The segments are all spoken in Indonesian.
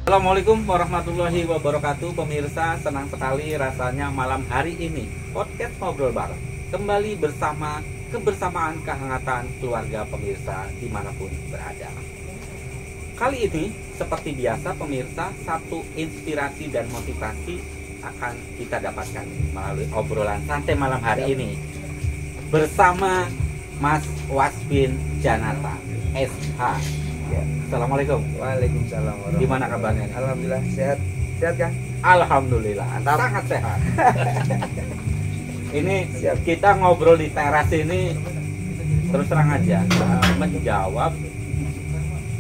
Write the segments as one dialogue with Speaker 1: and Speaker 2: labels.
Speaker 1: Assalamualaikum warahmatullahi wabarakatuh. Pemirsa, senang sekali rasanya malam hari ini podcast Ngobrol Bareng kembali bersama kebersamaan kehangatan keluarga pemirsa dimanapun berada. Kali ini seperti biasa pemirsa, satu inspirasi dan motivasi akan kita dapatkan melalui obrolan santai malam hari ini bersama Mas Wasbin Janata SH.
Speaker 2: Ya.
Speaker 1: Assalamualaikum.
Speaker 2: Waalaikumsalam warahmatullahi.
Speaker 1: Gimana kabarnya?
Speaker 2: Alhamdulillah sehat. Sehat kan?
Speaker 1: Alhamdulillah, sangat sehat. Ini kita ngobrol di teras ini terus terang aja menjawab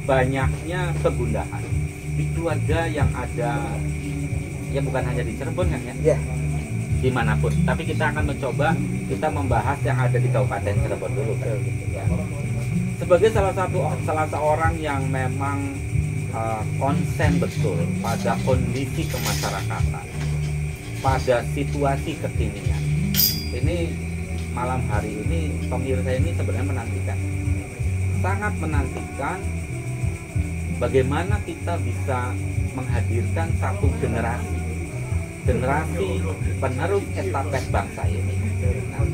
Speaker 1: banyaknya kegundahan di keluarga yang ada, ya bukan hanya di Cirebon kan ya?
Speaker 2: Ya.
Speaker 1: Dimanapun. Tapi kita akan mencoba kita membahas yang ada di Kabupaten Cirebon dulu kan? Ya. Sebagai salah seorang yang memang konsen betul pada kondisi kemasyarakatan, pada situasi kekinian. Ini malam hari ini pemirsa ini sebenarnya sangat menantikan bagaimana kita bisa menghadirkan satu generasi penerus estafet bangsa ini. Nah,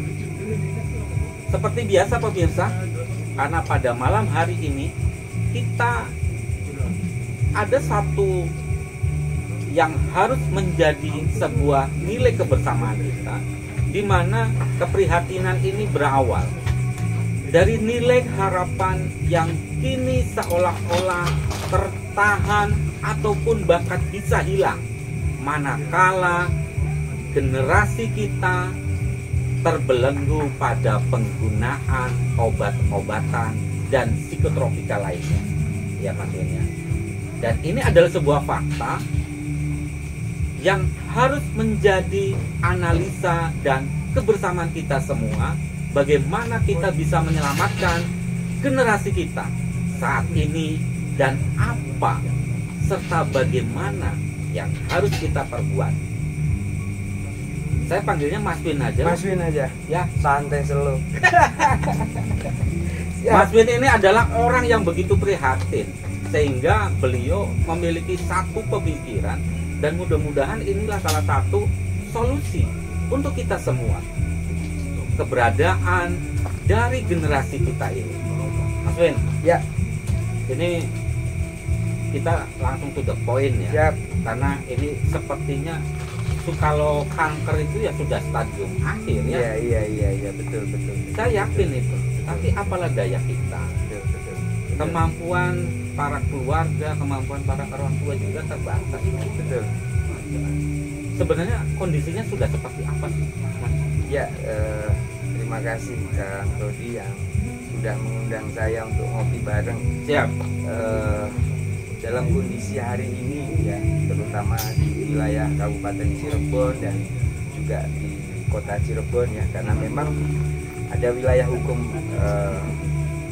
Speaker 1: seperti biasa pemirsa, karena pada malam hari ini kita ada satu yang harus menjadi sebuah nilai kebersamaan kita, di mana keprihatinan ini berawal dari nilai harapan yang kini seolah-olah tertahan ataupun bahkan bisa hilang manakala generasi kita terbelenggu pada penggunaan obat-obatan dan psikotropika lainnya, ya maksudnya. Dan ini adalah sebuah fakta yang harus menjadi analisa dan kebersamaan kita semua, bagaimana kita bisa menyelamatkan generasi kita saat ini dan apa serta bagaimana yang harus kita perbuat. Saya panggilnya Mas Win aja.
Speaker 2: Mas Win aja.
Speaker 1: Ya,
Speaker 2: santai selalu.
Speaker 1: Mas Win ini adalah orang yang begitu prihatin sehingga beliau memiliki satu pemikiran dan mudah-mudahan inilah salah satu solusi untuk kita semua. Keberadaan dari generasi kita ini. Mas Win.
Speaker 2: Ya.
Speaker 1: Ini kita langsung to the point ya.
Speaker 2: Siap.
Speaker 1: Karena ini sepertinya kalau kanker itu ya sudah stadium akhir ya.
Speaker 2: Iya, betul.
Speaker 1: Saya yakin itu. Tapi apalah daya kita.
Speaker 2: Betul.
Speaker 1: Kemampuan para keluarga, kemampuan para orang tua juga terbatas.
Speaker 2: Betul.
Speaker 1: Sebenarnya kondisinya sudah seperti apa sih?
Speaker 2: Ya, terima kasih Kang Rodi yang sudah mengundang saya untuk ngopi bareng.
Speaker 1: Siap.
Speaker 2: Dalam kondisi hari ini ya, terutama di wilayah Kabupaten Cirebon dan juga di kota Cirebon ya, karena memang ada wilayah hukum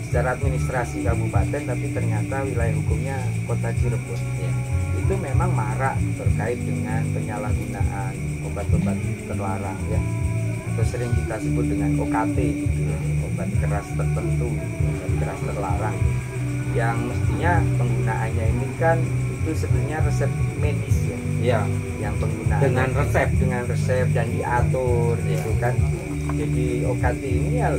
Speaker 2: secara administrasi kabupaten, tapi ternyata wilayah hukumnya kota Cirebon ya. Itu memang marak terkait dengan penyalahgunaan obat-obat terlarang ya, atau sering kita sebut dengan OKT gitu ya, obat keras tertentu, obat keras terlarang, yang mestinya penggunaannya ini kan itu sebenarnya resep medis ya.
Speaker 1: Ya.
Speaker 2: Yang penggunaan dengan resep dan diatur gitu kan. Jadi OKT ini ya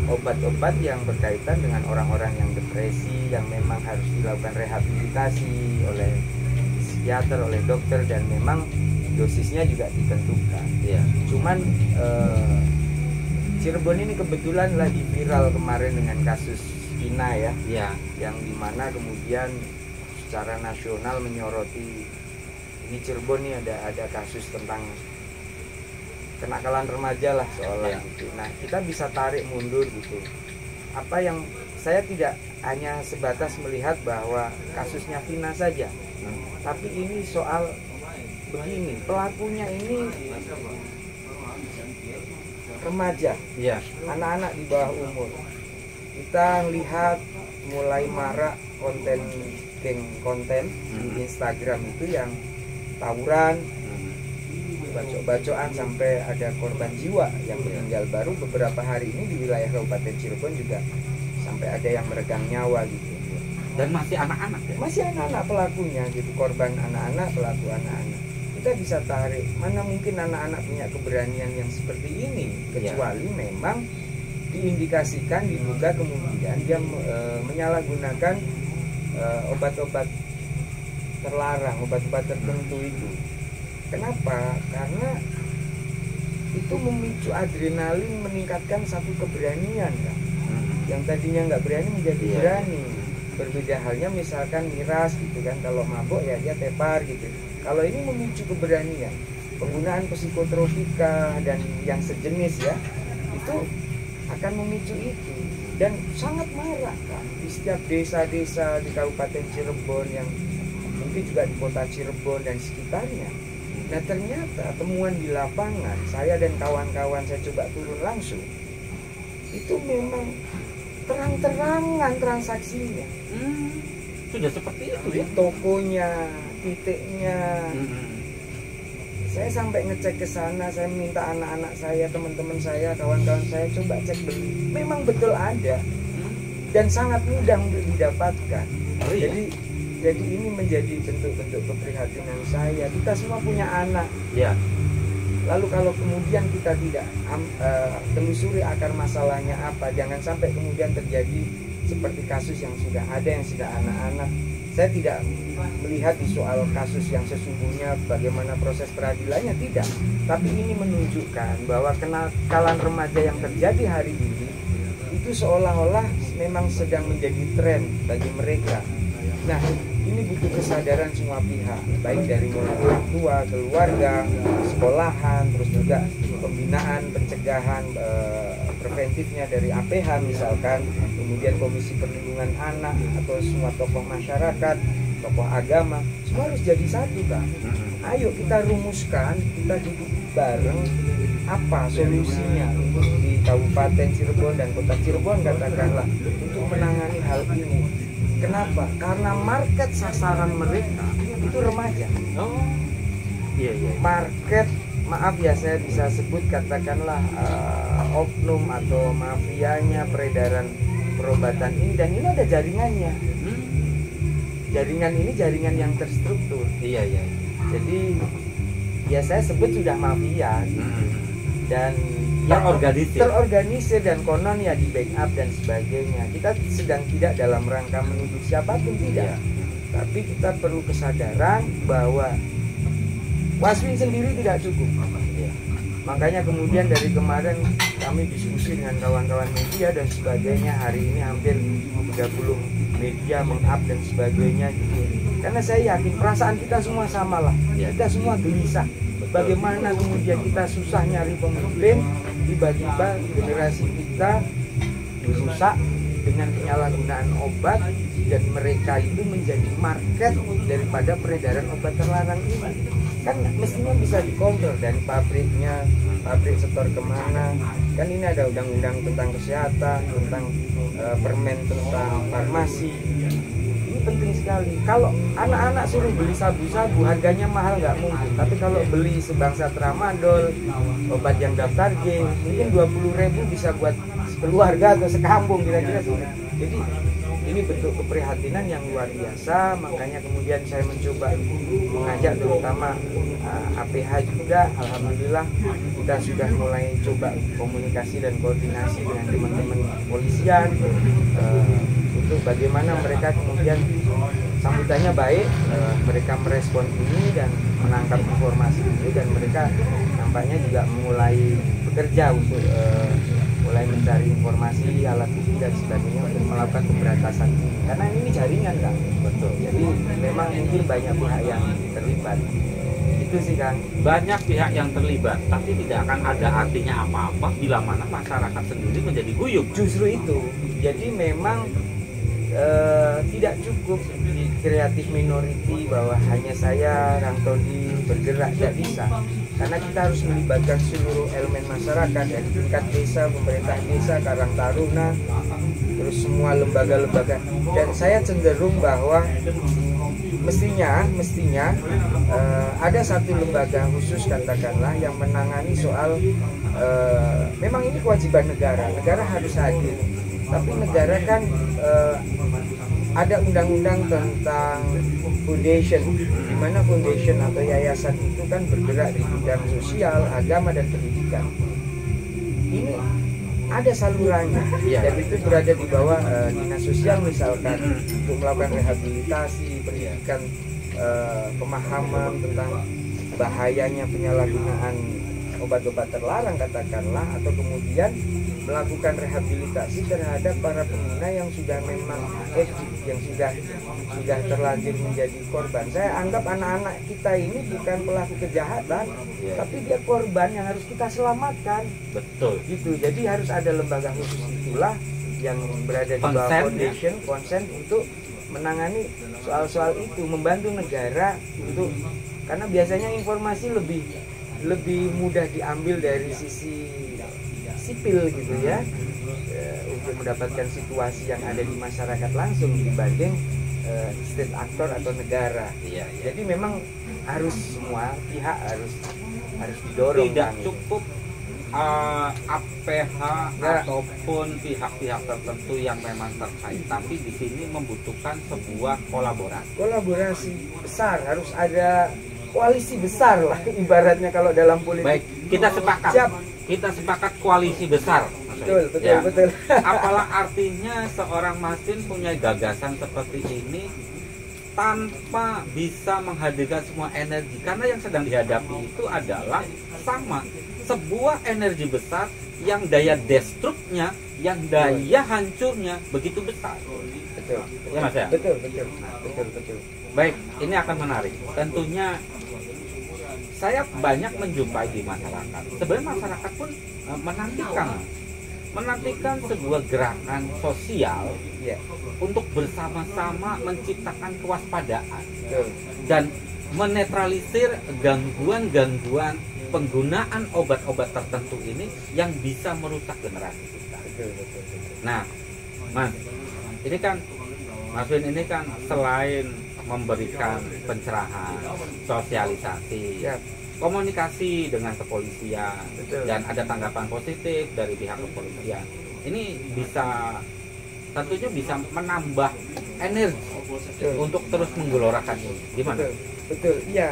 Speaker 2: obat-obat yang berkaitan dengan orang-orang yang depresi, yang memang harus dilakukan rehabilitasi oleh psikiater, oleh dokter, dan memang dosisnya juga ditentukan.
Speaker 1: Ya.
Speaker 2: Cuman Cirebon ini kebetulan lagi viral kemarin dengan kasus Vina ya, yang dimana kemudian secara nasional menyoroti ini Cirebon nih ada kasus tentang kenakalan remaja lah seolah gitu. Nah, kita bisa tarik mundur gitu. Apa yang saya tidak hanya sebatas melihat bahwa kasusnya Vina saja, tapi ini soal begini, pelakunya ini remaja, anak-anak di bawah umur. Kita lihat mulai marak konten di Instagram itu yang tawuran, bacok-bacokan sampai ada korban jiwa yang meninggal. Baru beberapa hari ini di wilayah Kabupaten Cirebon juga sampai ada yang meregang nyawa gitu.
Speaker 1: Dan masih anak-anak ya?
Speaker 2: Masih anak-anak pelakunya gitu, korban anak-anak, pelaku anak-anak. Kita bisa tarik, mana mungkin anak-anak punya keberanian yang seperti ini, kecuali memang diindikasikan, diduga kemudian dia menyalahgunakan obat-obat terlarang, obat-obat tertentu itu. Kenapa? Karena itu memicu adrenalin, meningkatkan satu keberanian kan. Yang tadinya nggak berani menjadi berani. Berbeda halnya misalkan miras gitu kan, kalau mabuk ya dia tepar gitu. Kalau ini memicu keberanian, penggunaan psikotropika dan yang sejenis ya, itu akan memicu itu. Dan sangat marak kan di setiap desa-desa di Kabupaten Cirebon, yang mungkin juga di kota Cirebon dan sekitarnya. Nah ternyata temuan di lapangan, saya dan kawan-kawan saya coba turun langsung, itu memang terang-terangan transaksinya.
Speaker 1: Sudah seperti itu ya?
Speaker 2: Tokonya, titiknya. Saya sampai ngecek ke sana, saya minta anak-anak saya, teman-teman saya, kawan-kawan saya coba cek beli. Memang betul ada dan sangat mudah untuk didapatkan. Jadi ini menjadi bentuk-bentuk keprihatinan saya. Kita semua punya anak. Ya. Lalu kalau kemudian kita tidak telusuri akar masalahnya apa, jangan sampai kemudian terjadi seperti kasus yang sudah ada, yang sudah anak-anak. Saya tidak melihat di soal kasus yang sesungguhnya bagaimana proses peradilannya, tidak. Tapi ini menunjukkan bahwa kenakalan remaja yang terjadi hari ini itu seolah-olah memang sedang menjadi tren bagi mereka. Nah, ini butuh kesadaran semua pihak, baik dari mulai orang tua, keluarga, sekolahan, terus juga pembinaan, pencegahan, preventifnya dari APH misalkan, kemudian Komisi Perlindungan Anak atau semua tokoh masyarakat, tokoh agama, semua harus jadi satu kan. Ayo kita rumuskan, kita duduk bareng apa solusinya untuk di Kabupaten Cirebon dan Kota Cirebon katakanlah untuk menangani hal ini. Kenapa? Karena market sasaran mereka itu remaja. Iya. Market, maaf ya saya bisa sebut katakanlah oknum atau mafianya peredaran perobatan ini, dan ini ada jaringannya. Jaringan ini jaringan yang terstruktur. Iya. Jadi ya saya sebut sudah mafia gitu. Dan terorganisir dan konon ya di backup dan sebagainya. Kita sedang tidak dalam rangka menuduh siapapun, tidak. Tapi kita perlu kesadaran bahwa Waswin sendiri tidak cukup. Makanya kemudian dari kemarin kami diskusi dengan kawan-kawan media dan sebagainya. Hari ini hampir 30 media meng-up dan sebagainya gitu. Karena saya yakin perasaan kita semua sama lah. Kita semua gelisah. Bagaimana kemudian kita susah nyari pemimpin, tiba-tiba generasi kita rusak dengan penyalahgunaan obat, dan mereka itu menjadi market daripada peredaran obat terlarang ini. Kan mestinya bisa dikontrol dari pabriknya, pabrik setor kemana. Kan ini ada undang-undang tentang kesehatan, tentang permen tentang farmasi. Penting sekali. Kalau anak-anak suruh beli sabu-sabu, harganya mahal nggak mungkin. Tapi kalau beli sebangsa tramadol, obat yang daftar G, mungkin 20.000 bisa buat keluarga atau sekampung kira-kira sih. Jadi ini bentuk keprihatinan yang luar biasa. Makanya kemudian saya mencoba mengajak terutama APH juga. Alhamdulillah kita sudah mulai coba komunikasi dan koordinasi dengan teman-teman polisian untuk bagaimana mereka kemudian sambutannya baik, mereka merespon ini dan menangkap informasi ini, dan mereka nampaknya juga mulai bekerja untuk mulai mencari informasi, alat bukti dan sebagainya untuk melakukan pemberantasan ini. Karena ini jaringan kan, betul. Jadi memang mungkin banyak pihak yang terlibat. Itu sih Kang.
Speaker 1: Banyak pihak yang terlibat, tapi tidak akan ada artinya apa-apa bila mana masyarakat sendiri menjadi guyup.
Speaker 2: Justru itu. Jadi memang tidak cukup di kreatif minority bahwa hanya saya, Kang Todi bergerak, tidak bisa. Karena kita harus melibatkan seluruh elemen masyarakat dari tingkat desa, pemerintah desa, Karang Taruna, terus semua lembaga-lembaga. Dan saya cenderung bahwa mestinya ada satu lembaga khusus katakanlah yang menangani soal memang ini kewajiban negara harus hadir. Tapi negara kan ada undang-undang tentang foundation, di mana foundation atau yayasan itu kan bergerak di bidang sosial, agama dan pendidikan. Ini ada salurannya, dan itu berada di bawah dinas sosial misalkan, untuk melakukan rehabilitasi, pendidikan, pemahaman tentang bahayanya penyalahgunaan obat-obat terlarang katakanlah, atau kemudian melakukan rehabilitasi terhadap para pengguna yang sudah memang yang sudah terlanjur menjadi korban. Saya anggap anak-anak kita ini bukan pelaku kejahatan, tapi dia korban yang harus kita selamatkan.
Speaker 1: Betul.
Speaker 2: Gitu. Jadi harus ada lembaga khusus itulah yang berada di bawah foundation, konsen untuk menangani soal-soal itu, membantu negara untuk, karena biasanya informasi lebih mudah diambil dari sisi sipil gitu ya, untuk mendapatkan situasi yang ada di masyarakat langsung dibanding state actor atau negara. Jadi memang harus semua pihak harus didorong.
Speaker 1: Tidak cukup APH ataupun pihak-pihak tertentu yang memang terkait, tapi di sini membutuhkan sebuah kolaborasi
Speaker 2: besar, harus ada koalisi besar lah ibaratnya kalau dalam politik.
Speaker 1: Baik, kita sepakat.
Speaker 2: Siap.
Speaker 1: Kita sepakat koalisi besar.
Speaker 2: Betul.
Speaker 1: Apalah artinya seorang Masin punya gagasan seperti ini tanpa bisa menghadirkan semua energi, karena yang sedang dihadapi itu adalah sama sebuah energi besar yang daya destruknya, yang daya hancurnya begitu besar.
Speaker 2: Betul.
Speaker 1: Ya Mas ya?
Speaker 2: Betul.
Speaker 1: Baik, ini akan menarik. Tentunya saya banyak menjumpai di masyarakat. Sebenarnya masyarakat pun menantikan sebuah gerakan sosial untuk bersama-sama menciptakan kewaspadaan dan menetralisir gangguan-gangguan penggunaan obat-obat tertentu ini yang bisa merusak generasi kita. Nah, Mas, ini kan Mas Win ini kan selain memberikan pencerahan, sosialisasi, komunikasi dengan kepolisian, dan ada tanggapan positif dari pihak kepolisian. Ini tentunya bisa menambah energi untuk terus menggelorakan ini. Gimana?
Speaker 2: Betul. Iya.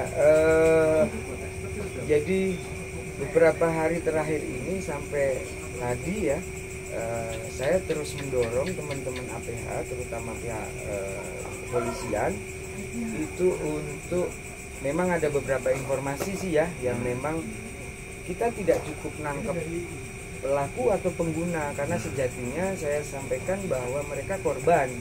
Speaker 2: Jadi beberapa hari terakhir ini sampai tadi ya, saya terus mendorong teman-teman APH, terutama pihak kepolisian, itu untuk, memang ada beberapa informasi sih ya yang memang kita tidak cukup nangkep pelaku atau pengguna, karena sejatinya saya sampaikan bahwa mereka korban.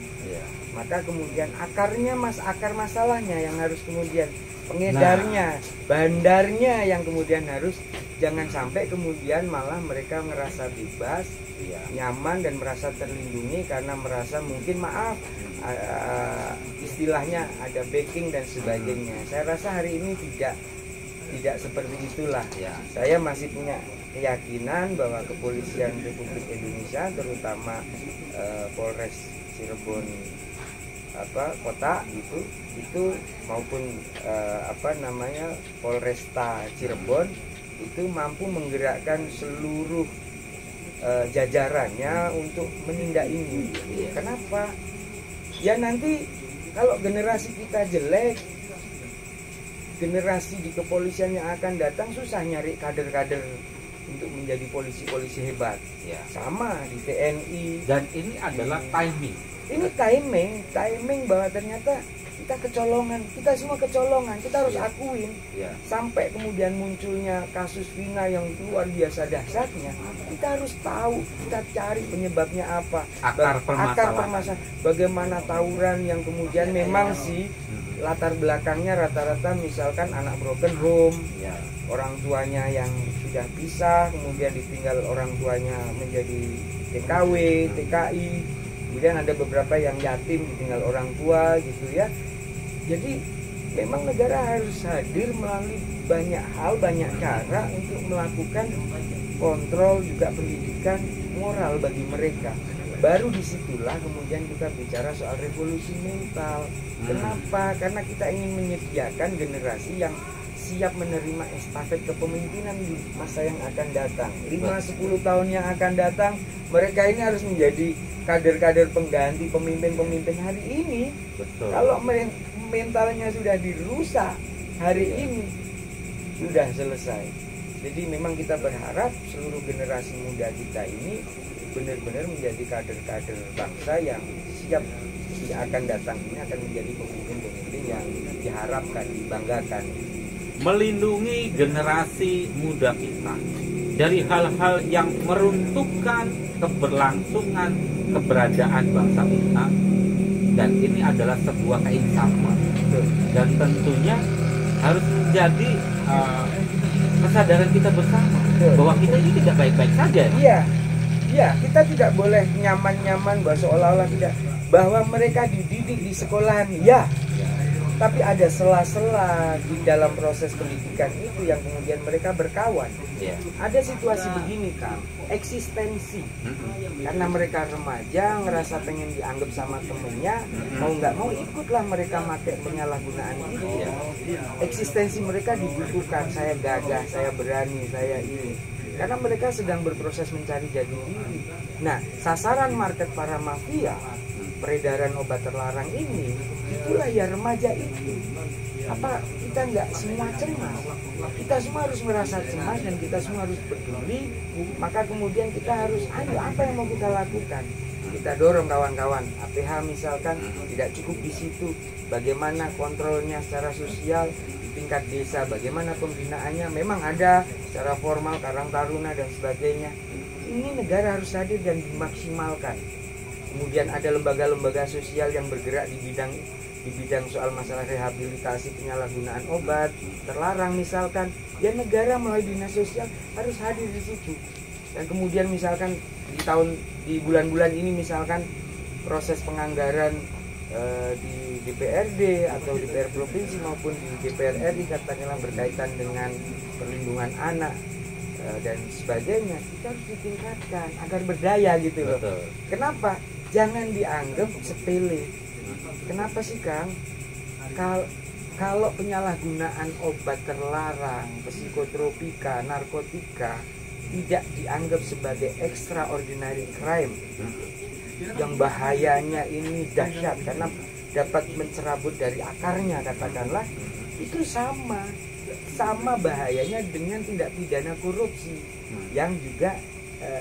Speaker 2: Maka kemudian akar masalahnya yang harus kemudian pengedarnya, bandarnya yang kemudian harus, jangan sampai kemudian malah mereka merasa bebas, nyaman dan merasa terlindungi karena merasa mungkin istilahnya ada backing dan sebagainya. Saya rasa hari ini tidak seperti itulah. Saya masih punya keyakinan bahwa kepolisian Republik Indonesia, terutama Polres Cirebon kota itu maupun Polresta Cirebon itu mampu menggerakkan seluruh jajarannya untuk menindak ini. Kenapa? Ya nanti kalau generasi kita jelek, generasi di kepolisian yang akan datang susah nyari kader-kader untuk menjadi polisi-polisi hebat. Sama di TNI.
Speaker 1: Dan ini adalah timing.
Speaker 2: Ini timing bahwa ternyata kita kecolongan, kita semua kecolongan, kita harus akuin. Sampai kemudian munculnya kasus Vina yang luar biasa dahsyatnya, kita harus tahu, kita cari penyebabnya apa,
Speaker 1: akar permasalahan,
Speaker 2: bagaimana tawuran yang kemudian memang sih latar belakangnya rata-rata misalkan anak broken home, orang tuanya yang sudah pisah, kemudian ditinggal orang tuanya menjadi TKW, TKI, kemudian ada beberapa yang yatim ditinggal orang tua gitu ya. Jadi memang negara harus hadir melalui banyak hal, banyak cara untuk melakukan kontrol, juga pendidikan moral bagi mereka. Baru disitulah kemudian kita bicara soal revolusi mental. Kenapa? Karena kita ingin menyediakan generasi yang siap menerima estafet kepemimpinan di masa yang akan datang. 5-10 tahun yang akan datang, mereka ini harus menjadi kader-kader pengganti pemimpin-pemimpin hari ini.
Speaker 1: Betul.
Speaker 2: Kalau mentalnya sudah dirusak hari ini, sudah selesai. Jadi memang kita berharap seluruh generasi muda kita ini benar-benar menjadi kader-kader bangsa yang siap yang akan datang ini akan menjadi pemimpin-pemimpin yang diharapkan, dibanggakan.
Speaker 1: Melindungi generasi muda kita dari hal-hal yang meruntuhkan keberlangsungan keberadaan bangsa kita, dan ini adalah sebuah keinsafan. Dan tentunya harus menjadi kesadaran kita bersama bahwa kita ini tidak baik-baik saja.
Speaker 2: Iya, kita tidak boleh nyaman-nyaman bahwa seolah-olah tidak, bahwa mereka dididik di sekolahan, ya. Tapi ada sela-sela di dalam proses pendidikan itu yang kemudian mereka berkawan.
Speaker 1: Ya.
Speaker 2: Ada situasi begini, Kang, eksistensi. Karena mereka remaja, ngerasa pengen dianggap sama temennya, mau nggak mau ikutlah mereka pakai penyalahgunaan itu. Eksistensi mereka dibutuhkan, saya gagah, saya berani, saya ini. Karena mereka sedang berproses mencari jati diri. Nah, sasaran market para mafia peredaran obat terlarang ini, itulah ya remaja itu. Apa kita nggak semua cemas? Kita semua harus merasa cemas dan kita semua harus peduli. Maka kemudian kita harus, ayo apa yang mau kita lakukan? Kita dorong kawan-kawan. APH misalkan tidak cukup di situ. Bagaimana kontrolnya secara sosial di tingkat desa? Bagaimana pembinaannya? Memang ada secara formal, Karang Taruna dan sebagainya. Ini negara harus hadir dan dimaksimalkan. Kemudian ada lembaga-lembaga sosial yang bergerak di bidang soal masalah rehabilitasi penyalahgunaan obat terlarang misalkan, ya negara melalui dinas sosial harus hadir di situ. Dan kemudian misalkan di bulan-bulan ini misalkan proses penganggaran di DPRD atau DPR provinsi maupun di DPR RI katakanlah berkaitan dengan perlindungan anak dan sebagainya, kita harus ditingkatkan agar berdaya gitu loh.
Speaker 1: Betul.
Speaker 2: Kenapa? Jangan dianggap sepele. Kenapa sih, Kang? Kalau penyalahgunaan obat terlarang, psikotropika, narkotika tidak dianggap sebagai extraordinary crime yang bahayanya ini dahsyat karena dapat mencerabut dari akarnya katakanlah, itu sama bahayanya dengan tindak pidana korupsi yang juga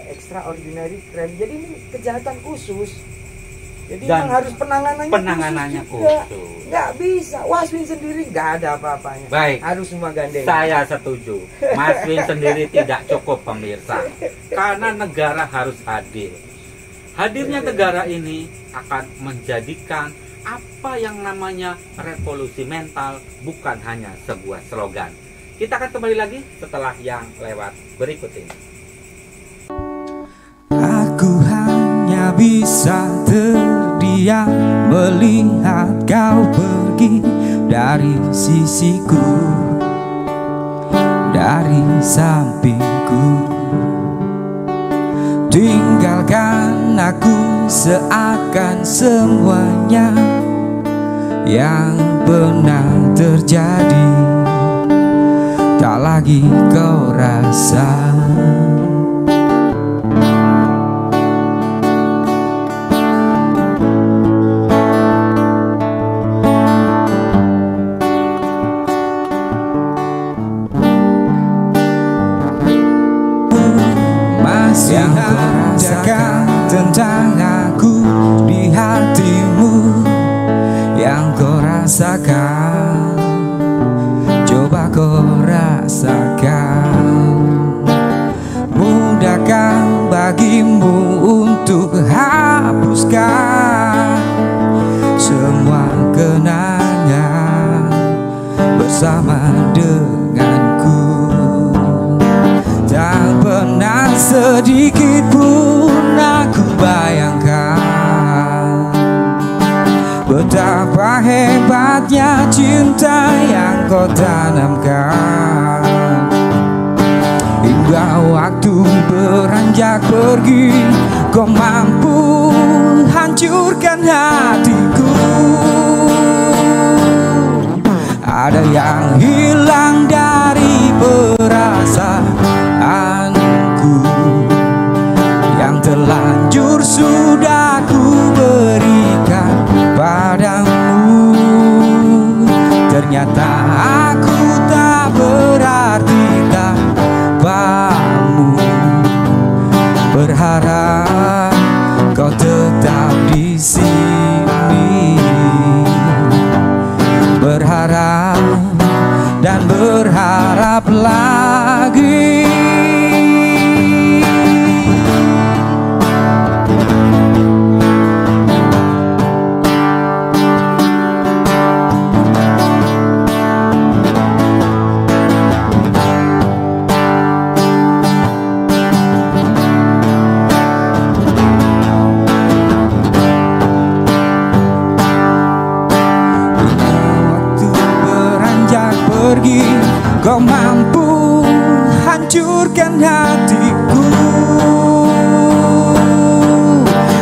Speaker 2: extraordinary crime. Jadi ini kejahatan khusus. Jadi memang harus penanganannya khusus. Nggak bisa. Waswin sendiri nggak ada apa-apanya.
Speaker 1: Baik.
Speaker 2: Harus semua gandeng.
Speaker 1: Saya setuju. Mas Win sendiri tidak cukup, pemirsa. Karena negara harus hadir. Hadirnya negara ini akan menjadikan apa yang namanya revolusi mental bukan hanya sebuah slogan. Kita akan kembali lagi setelah yang lewat berikut ini.
Speaker 3: Aku hanya bisa terdiam melihat kau pergi dari sisiku, dari sampingku. Tinggalkan aku seakan semuanya yang pernah terjadi tak lagi kau rasa. Yang kau rasakan tentang aku di hatimu, yang kau rasakan, coba kau rasakan. Mudahkah bagimu untuk hapuskan semua kenangan bersama denganku? Tak pernah sedikit pun aku bayangkan betapa hebatnya cinta yang kau tanamkan. Hingga waktu beranjak pergi, kau mampu hancurkan hatiku. Ada yang hilang dari perasaanku, yang terlanjur sudah ku berikan padamu. Ternyata aku tak berarti tanpamu. Berharap kau tetap di sini, berharap dan berharap lagi. Kau mampu hancurkan hatiku.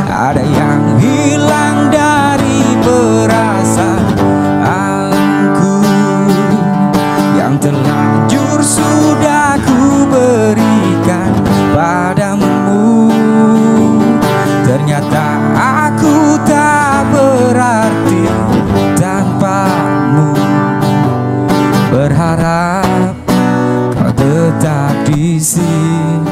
Speaker 3: Ada yang hilang dari perasaanku, yang terlanjur sudah ku berikan padamu. Ternyata aku tak berarti tanpamu. Berharap kau tetap di sini.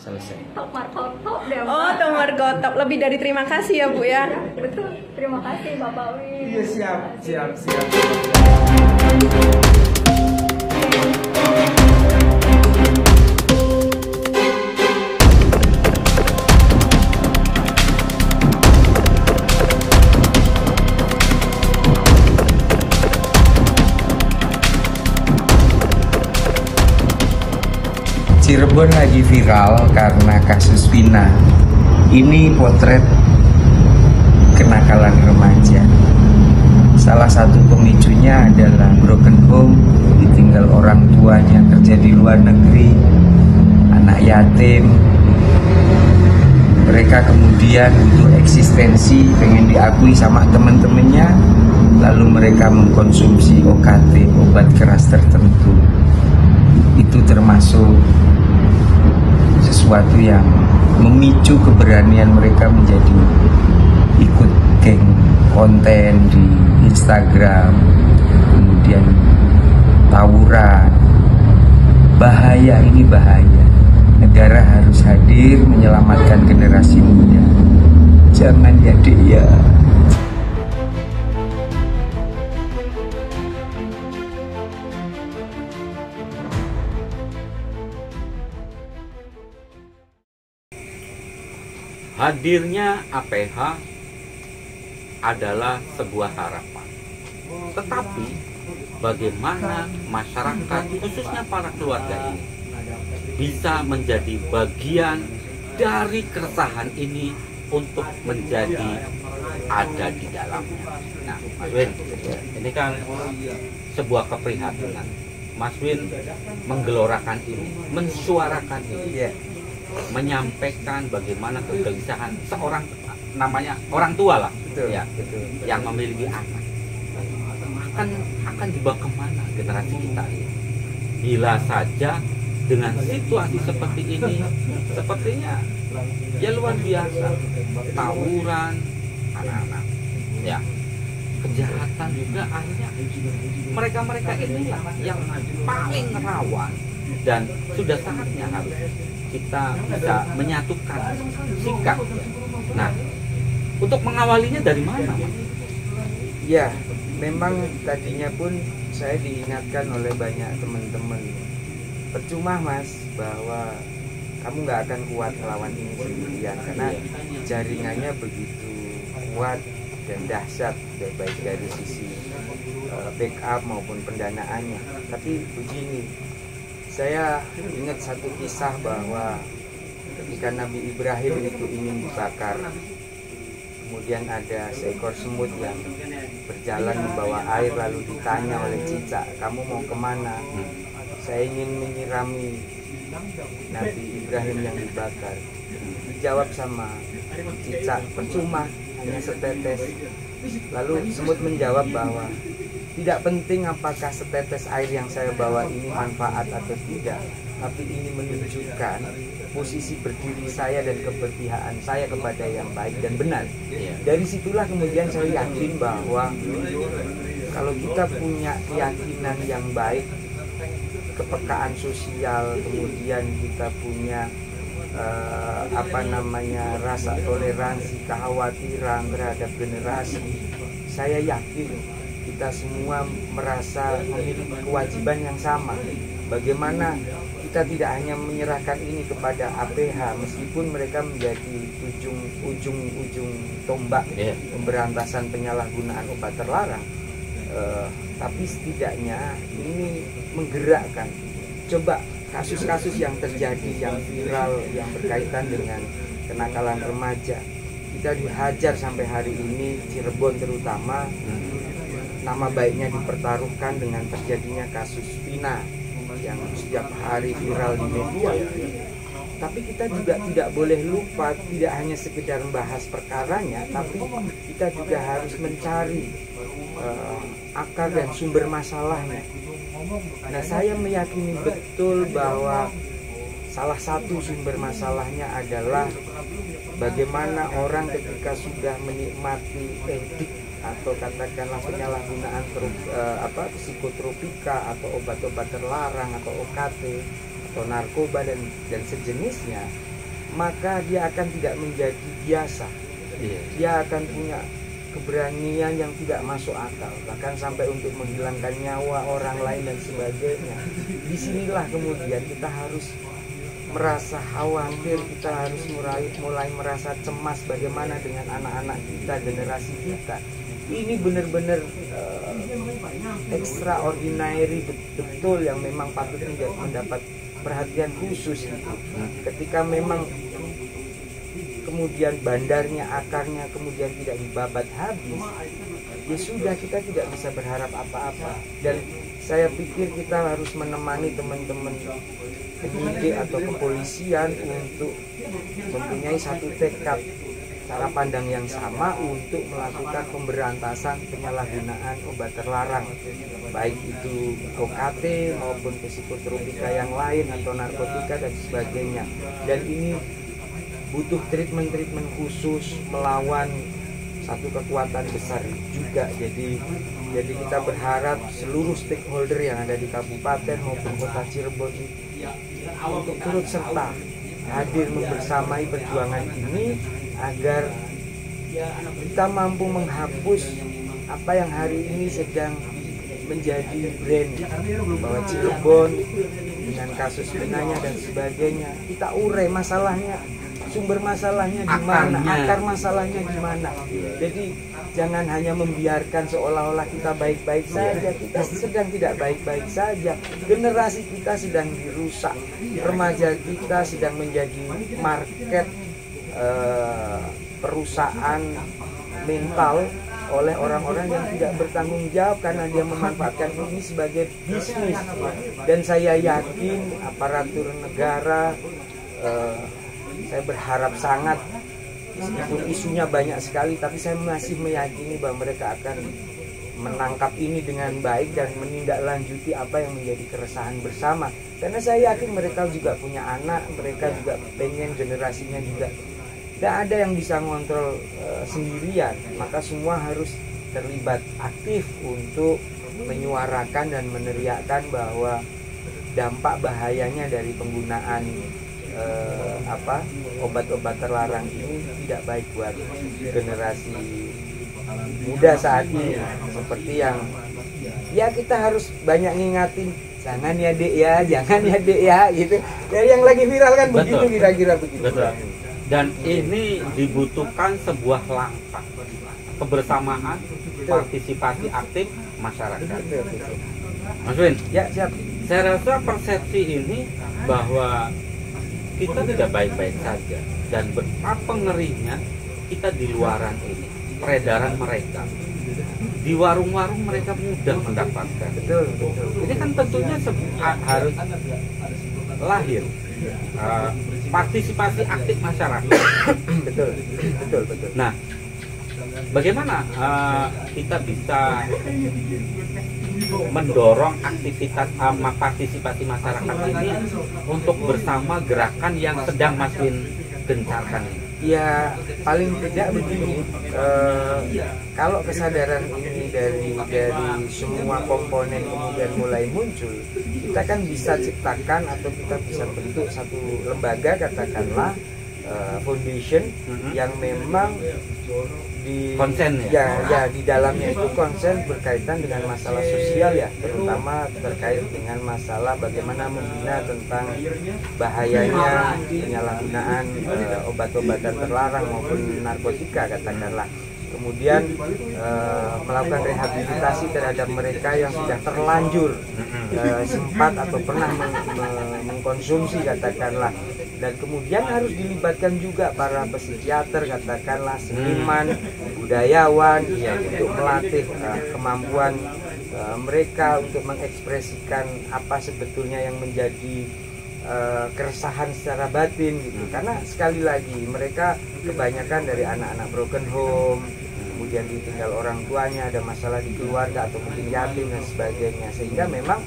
Speaker 2: Selesai.
Speaker 4: Tok markotop deh.
Speaker 5: Oh, Tok Markotop. Lebih dari terima kasih ya Bu ya.
Speaker 4: Betul. Terima kasih Bapak Wi.
Speaker 2: Iya, siap.
Speaker 3: Cirebon lagi viral karena kasus Vina. Ini potret kenakalan remaja. Salah satu pemicunya adalah broken home, ditinggal orang tuanya kerja di luar negeri, anak yatim. Mereka kemudian butuh eksistensi, pengen diakui sama teman-temannya, lalu mereka mengkonsumsi OKT, obat keras tertentu. Itu termasuk sesuatu yang memicu keberanian mereka menjadi ikut geng konten di Instagram, kemudian tawuran. Bahaya, ini bahaya. Negara harus hadir menyelamatkan generasi muda. Jangan ya Dek ya.
Speaker 1: Hadirnya APH adalah sebuah harapan. Tetapi bagaimana masyarakat, khususnya para keluarga ini, bisa menjadi bagian dari keresahan ini untuk menjadi ada di dalamnya. Nah, Mas Win, ini kan sebuah keprihatinan. Mas Win menggelorakan ini, mensuarakan ini, menyampaikan bagaimana kegelisahan seorang, namanya orang tua lah,
Speaker 2: Betul,
Speaker 1: ya,
Speaker 2: betul.
Speaker 1: yang memiliki anak. Akan dibawa kemana generasi kita ini? Bila saja dengan situasi seperti ini, sepertinya ya luar biasa, tawuran anak-anak, ya, kejahatan juga, akhirnya mereka inilah yang paling rawan, dan sudah saatnya harus kita bisa menyatukan sikap. Nah, untuk mengawalinya dari mana, Mas?
Speaker 2: Ya, memang tadinya pun saya diingatkan oleh banyak teman-teman, percuma Mas, bahwa kamu nggak akan kuat melawan ini sendirian, karena jaringannya begitu kuat dan dahsyat, baik dari sisi backup maupun pendanaannya. Tapi begini, saya ingat satu kisah bahwa ketika Nabi Ibrahim itu ingin dibakar, kemudian ada seekor semut yang berjalan membawa air, lalu ditanya oleh cicak, kamu mau kemana? Saya ingin menyirami Nabi Ibrahim yang dibakar. Dijawab sama cicak, percuma, hanya setetes. Lalu semut menjawab bahwa tidak penting apakah setetes air yang saya bawa ini manfaat atau tidak, tapi ini menunjukkan posisi berdiri saya dan keberpihakan saya kepada yang baik dan benar. Dari situlah kemudian saya yakin bahwa kalau kita punya keyakinan yang baik, kepekaan sosial, kemudian kita punya rasa toleransi, kekhawatiran terhadap generasi, saya yakin kita semua merasa memiliki kewajiban yang sama. Bagaimana kita tidak hanya menyerahkan ini kepada APH, meskipun mereka menjadi ujung tombak pemberantasan penyalahgunaan obat terlarang, tapi setidaknya ini menggerakkan. Coba kasus-kasus yang terjadi, yang viral, yang berkaitan dengan kenakalan remaja, kita dihajar sampai hari ini, Cirebon terutama, nama baiknya dipertaruhkan dengan terjadinya kasus Vina yang setiap hari viral di media. Tapi kita juga tidak boleh lupa, tidak hanya sekedar membahas perkaranya, tapi kita juga harus mencari akar dan sumber masalahnya. Nah, saya meyakini betul bahwa salah satu sumber masalahnya adalah bagaimana orang ketika sudah menikmati edik atau katakanlah penyalahgunaan psikotropika atau obat-obat terlarang atau OKT atau narkoba dan sejenisnya, maka dia akan tidak menjadi biasa. Dia akan punya keberanian yang tidak masuk akal, bahkan sampai untuk menghilangkan nyawa orang lain dan sebagainya. Disinilah kemudian kita harus merasa khawatir, kita harus mulai merasa cemas bagaimana dengan anak-anak kita, generasi kita. Ini benar-benar extraordinary betul, yang memang patut mendapat perhatian khusus itu. Ketika memang kemudian bandarnya, akarnya kemudian tidak dibabat habis, ya sudah, kita tidak bisa berharap apa-apa. Dan saya pikir kita harus menemani teman-teman penyidik atau kepolisian untuk mempunyai satu tekad, cara pandang yang sama untuk melakukan pemberantasan penyalahgunaan obat terlarang, baik itu OKT maupun psikotropika yang lain atau narkotika dan sebagainya. Dan ini butuh treatment khusus melawan satu kekuatan besar juga. Jadi kita berharap seluruh stakeholder yang ada di kabupaten maupun kota Cirebon untuk turut serta hadir membersamai perjuangan ini, agar kita mampu menghapus apa yang hari ini sedang menjadi brand, bahwa Cirebon dengan kasus Vinanya dan sebagainya, kita urai masalahnya, sumber masalahnya di mana, akar masalahnya di mana. Jadi jangan hanya membiarkan seolah-olah kita baik-baik saja. Kita sedang tidak baik-baik saja. Generasi kita sedang dirusak. Remaja kita sedang menjadi market perusahaan mental oleh orang-orang yang tidak bertanggung jawab karena dia memanfaatkan ini sebagai bisnis. Dan saya yakin aparatur negara, saya berharap sangat, meskipun isunya banyak sekali, tapi saya masih meyakini bahwa mereka akan menangkap ini dengan baik dan menindaklanjuti apa yang menjadi keresahan bersama. Karena saya yakin mereka juga punya anak, mereka juga pengen generasinya juga tidak ada yang bisa ngontrol sendirian, maka semua harus terlibat aktif untuk menyuarakan dan meneriakkan bahwa dampak bahayanya dari penggunaan obat-obat terlarang ini tidak baik buat generasi muda saat ini. Seperti yang ya kita harus banyak ngingatin, jangan ya dek ya, jangan ya dek ya, gitu. Dari yang lagi viral kan begitu, kira-kira begitu.
Speaker 1: Betul. Dan ini dibutuhkan sebuah langkah kebersamaan, partisipasi aktif masyarakat. Mas Win,
Speaker 2: Ya, siap.
Speaker 1: saya rasa persepsi ini bahwa kita tidak baik-baik saja, dan betapa ngerinya kita di luaran ini, peredaran mereka di warung-warung mereka mudah mendapatkan.
Speaker 2: Betul, betul.
Speaker 1: Ini kan tentunya harus lahir partisipasi aktif masyarakat.
Speaker 2: Betul, betul, betul.
Speaker 1: Nah, bagaimana kita bisa mendorong aktivitas partisipasi masyarakat ini untuk bersama gerakan yang sedang Mas Win gencarkan ini?
Speaker 2: Ya paling tidak begini, kalau kesadaran ini dari semua komponen kemudian mulai muncul, kita kan bisa ciptakan atau kita bisa bentuk satu lembaga, katakanlah foundation yang memang di
Speaker 1: konsen
Speaker 2: ya di dalamnya itu konsen berkaitan dengan masalah sosial ya, terutama terkait dengan masalah bagaimana membina tentang bahayanya penyalahgunaan obat-obatan terlarang maupun narkotika, katakanlah. Kemudian melakukan rehabilitasi terhadap mereka yang sudah terlanjur sempat atau pernah mengkonsumsi, katakanlah. Dan kemudian harus dilibatkan juga para psikiater, katakanlah seniman, budayawan, ya, untuk melatih kemampuan mereka untuk mengekspresikan apa sebetulnya yang menjadi keresahan secara batin gitu. Karena sekali lagi mereka kebanyakan dari anak-anak broken home, kemudian ditinggal orang tuanya, ada masalah di keluarga atau mungkin yatim dan sebagainya, sehingga memang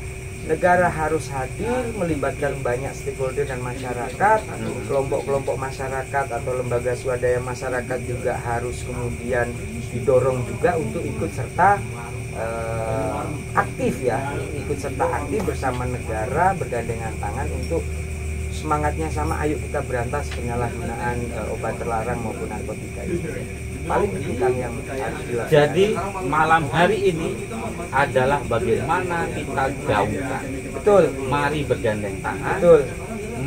Speaker 2: negara harus hadir, melibatkan banyak stakeholder dan masyarakat, kelompok-kelompok masyarakat atau lembaga swadaya masyarakat juga harus kemudian didorong juga untuk ikut serta aktif ya, ikut serta aktif bersama negara, bergandengan tangan untuk semangatnya sama, ayo kita berantas penyalahgunaan obat terlarang maupun narkotika ini. Paling itu kan yang harus dilakukan.
Speaker 1: Jadi malam hari ini adalah bagaimana kita gaungkan.
Speaker 2: Betul.
Speaker 1: Mari bergandeng tangan.
Speaker 2: Betul.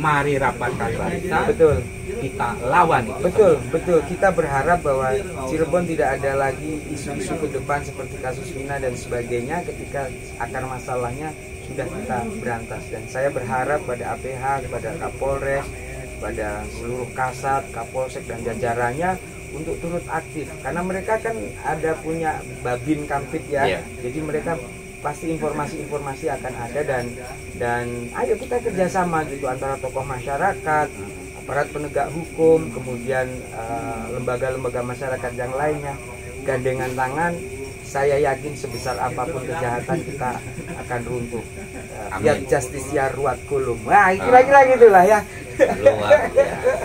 Speaker 1: Mari rapatkan barisan.
Speaker 2: Betul.
Speaker 1: Kita lawan itu.
Speaker 2: Betul, betul. Kita berharap bahwa Cirebon tidak ada lagi isu-isu ke depan seperti kasus Vina dan sebagainya ketika akar masalahnya sudah kita berantas. Dan saya berharap pada APH, kepada Kapolres, pada seluruh Kasat, Kapolsek dan jajarannya untuk turut aktif, karena mereka kan ada punya babin kampit ya, jadi mereka pasti informasi-informasi akan ada, dan ayo kita kerjasama gitu antara tokoh masyarakat, aparat penegak hukum, kemudian lembaga-lembaga masyarakat yang lainnya, gandengan tangan. Saya yakin sebesar apapun kejahatan kita akan runtuh. Biar justisia ruat kulum. Wah, kira-kira gitulah ya.
Speaker 1: Luar biasa.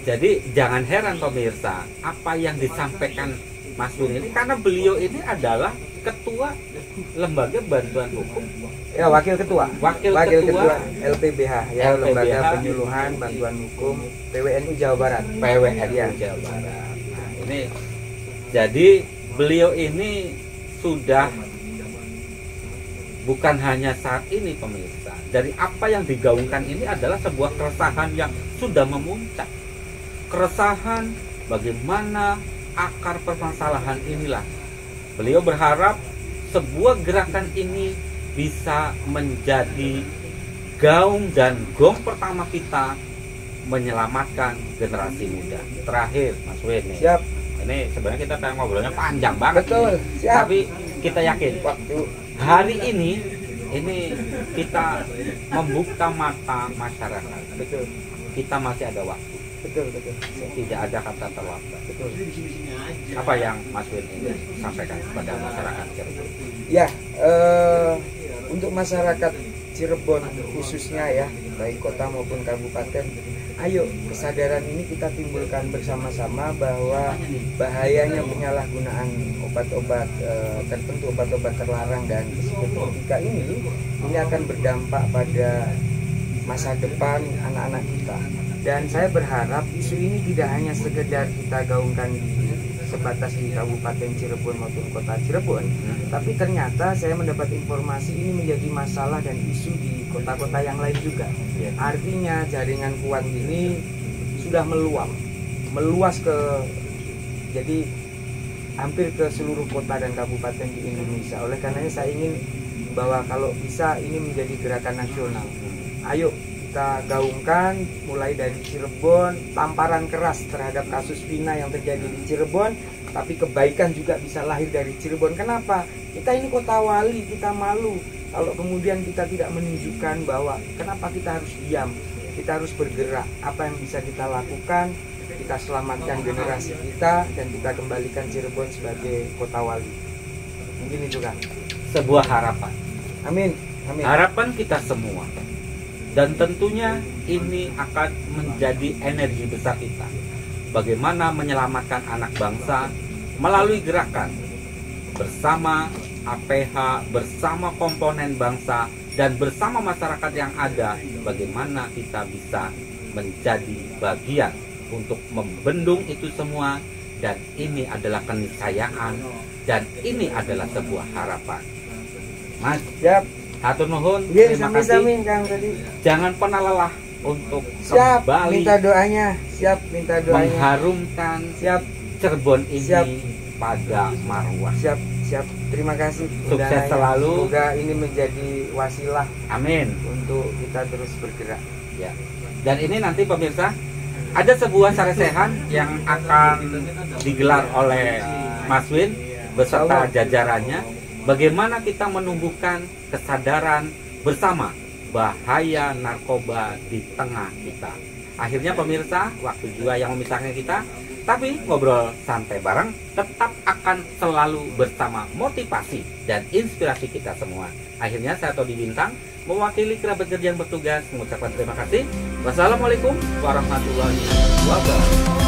Speaker 1: Jadi jangan heran pemirsa, apa yang disampaikan Mas Win ini, karena beliau ini adalah ketua lembaga bantuan hukum.
Speaker 2: Ya, wakil ketua
Speaker 1: ketua
Speaker 2: LPBH ya,
Speaker 1: LPBH,
Speaker 2: Lembaga Penyuluhan Bantuan Hukum PWNU Jawa Barat.
Speaker 1: PWNU
Speaker 2: ya.
Speaker 1: Jawa Barat. Nah, ini jadi beliau ini sudah bukan hanya saat ini pemirsa. Dari apa yang digaungkan ini adalah sebuah keresahan yang sudah memuncak. Keresahan bagaimana akar permasalahan inilah. Beliau berharap sebuah gerakan ini bisa menjadi gaung dan gong pertama kita menyelamatkan generasi muda. Terakhir Mas Win nih.
Speaker 2: Siap.
Speaker 1: Ini sebenarnya kita pengen ngobrolnya panjang banget.
Speaker 2: Betul,
Speaker 1: nih.
Speaker 2: siap.
Speaker 1: Tapi kita yakin
Speaker 2: Waktu
Speaker 1: hari ini kita membuka mata masyarakat.
Speaker 2: betul,
Speaker 1: Kita masih ada waktu.
Speaker 2: betul, betul.
Speaker 1: Tidak ada kata terlambat.
Speaker 2: Betul.
Speaker 1: Apa yang Mas Win ingin sampaikan kepada masyarakat Cirebon?
Speaker 2: Ya, untuk masyarakat Cirebon khususnya ya, baik kota maupun kabupaten, ayo kesadaran ini kita timbulkan bersama-sama bahwa bahayanya penyalahgunaan obat-obat tertentu, obat-obat terlarang dan psikotropika ini akan berdampak pada masa depan anak-anak kita. Dan saya berharap isu ini tidak hanya sekedar kita gaungkan di sebatas di Kabupaten Cirebon maupun Kota Cirebon, tapi ternyata saya mendapat informasi ini menjadi masalah dan isu di kota-kota yang lain juga. Artinya jaringan kuat ini sudah meluas jadi hampir ke seluruh kota dan kabupaten di Indonesia. Oleh karenanya saya ingin bahwa kalau bisa ini menjadi gerakan nasional. Ayo kita gaungkan mulai dari Cirebon, tamparan keras terhadap kasus Vina yang terjadi di Cirebon, tapi kebaikan juga bisa lahir dari Cirebon. Kenapa? Kita ini kota wali, kita malu kalau kemudian kita tidak menunjukkan bahwa kenapa kita harus diam, kita harus bergerak. Apa yang bisa kita lakukan, kita selamatkan generasi kita dan kita kembalikan Cirebon sebagai kota wali. Mungkin itu kan
Speaker 1: Sebuah harapan.
Speaker 2: amin, amin.
Speaker 1: Harapan kita semua. Dan tentunya ini akan menjadi energi besar kita. Bagaimana menyelamatkan anak bangsa melalui gerakan bersama APH, bersama komponen bangsa, dan bersama masyarakat yang ada. Bagaimana kita bisa menjadi bagian untuk membendung itu semua. Dan ini adalah keniscayaan. Dan ini adalah sebuah harapan. Mas,
Speaker 2: Siap.
Speaker 1: hatur nuhun,
Speaker 2: Iya,
Speaker 1: terima kasih.
Speaker 2: sami-sami Kang tadi.
Speaker 1: Jangan pernah lelah untuk
Speaker 2: Siap,
Speaker 1: kembali
Speaker 2: minta doanya. Siap, minta doanya.
Speaker 1: mengharumkan
Speaker 2: Siap,
Speaker 1: Cirebon ini
Speaker 2: Siap.
Speaker 1: pada marwah.
Speaker 2: siap, siap. Terima kasih.
Speaker 1: Sukses
Speaker 2: undangannya.
Speaker 1: selalu.
Speaker 2: Semoga ini menjadi wasilah
Speaker 1: Amin.
Speaker 2: untuk kita terus bergerak.
Speaker 1: Ya. Dan ini nanti pemirsa ada sebuah saresehan yang akan digelar oleh Mas Win beserta jajarannya. Bagaimana kita menumbuhkan kesadaran bersama bahaya narkoba di tengah kita. Akhirnya pemirsa, waktu juga yang memisahkan kita, tapi ngobrol santai bareng tetap akan selalu bersama motivasi dan inspirasi kita semua. Akhirnya saya Todi Bintang mewakili kerabat kerja yang bertugas mengucapkan terima kasih. Wassalamualaikum warahmatullahi wabarakatuh.